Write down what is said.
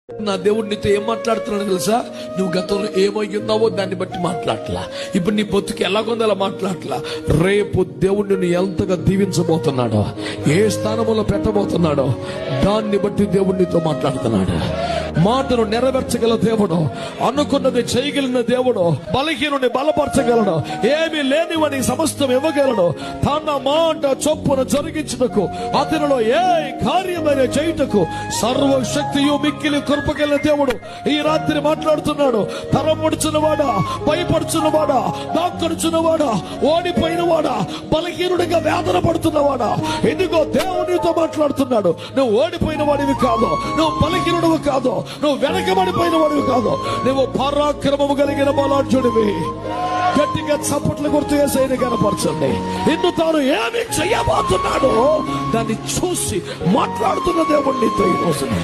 నా దేవుడు నీతో ఏం మాట్లాడుతున్నాడు తెలుసా? నువ్వు గతంలో ఏమై ఉన్నావో దాన్ని బట్టి మాట్లాడలా. ఇప్పుడు నీ బతుకు ఎలాగొందో అలా మాట్లాడలా. రేపు దేవుడు నిన్ను ఎంతగా దీవించబోతున్నాడో, ఏ స్థానంలో పెట్టబోతున్నాడో దాన్ని బట్టి దేవుడు నీతో మాట్లాడుతున్నాడు. మాటను నెరవేర్చగల దేవుడు, అనుకున్నది చేయగలిగిన దేవుడు, బలహీనుని బలపరచగలడు, ఏమీ లేనివని సమస్తం ఇవ్వగలడు. తన మాట చొప్పున జరిగించుటకు, అతనిలో ఏ కార్యమైన చేయుటకు సర్వశక్తియు మిక్కిలి కృపగల దేవుడు ఈ రాత్రి మాట్లాడుతున్నాడు. తరం ముడుచున్నవాడా, భయపడుచున్నవాడా, దాక్కడుచున్నవాడా, ఓడిపోయినవాడా, బలహీనుడిగా వేదన పడుతున్నవాడా, ఇదిగో దేవునితో మాట్లాడుతున్నాడు. నువ్వు ఓడిపోయిన వాడివి కాదు, నువ్వు బలహీనుడివి కాదు, నువ్వు వెనకబడిపోయిన వాడివి కాదు, నువ్వు పరాక్రమము కలిగిన బలాఢ్యుడివి. గట్టిగా చప్పట్లు గుర్తు చేసి కనపరచండి. ఇన్ను తాను ఏమి చేయబోతున్నాడో దాన్ని చూసి మాట్లాడుతున్న దేవుడు నీతో ఈ రోజున.